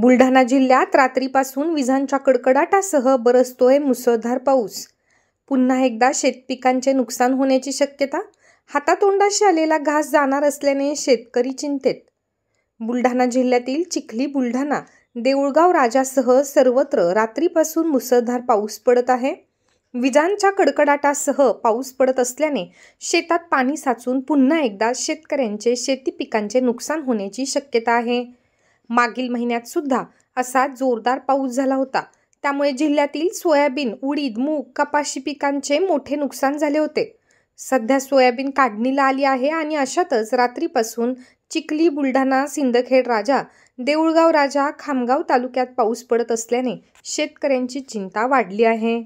बुलढाणा जिल्ह्यात रात्रीपासून विजांच्या कडकडाटासह बरसतोय मुसळधार पाऊस। पुन्हा एकदा शेतपिकांचे नुकसान होण्याची शक्यता। हातातोंडाशी आलेला घास जाणार असल्याने शेतकरी चिंतेत। बुलढाणा जिल्ह्यातील चिखली, बुलढाणा, देऊळगाव राजासह सर्वत्र रात्रीपासून मुसळधार पाऊस पडत आहे। विजांच्या कडकडाटासह पाऊस पडत असल्याने शेतात पाणी साचून पुन्हा एकदा शेतकऱ्यांचे शेती पिकांचे नुकसान होण्याची शक्यता आहे। मागील महिन्यात सुद्धा असा जोरदार पाऊस झाला होता, त्यामुळे जिल्ह्यातील सोयाबीन, उडीद, मूग, कपाशी पिकांचे मोठे नुकसान झाले होते। सध्या सोयाबीन काढणीला आली आहे आणि अशातच रात्रीपासून चिखली, बुलढाणा, सिंदखेड राजा, देऊळगाव राजा, खामगाव तालुक्यात पाऊस पडत असल्याने शेतकऱ्यांची चिंता वाढली आहे।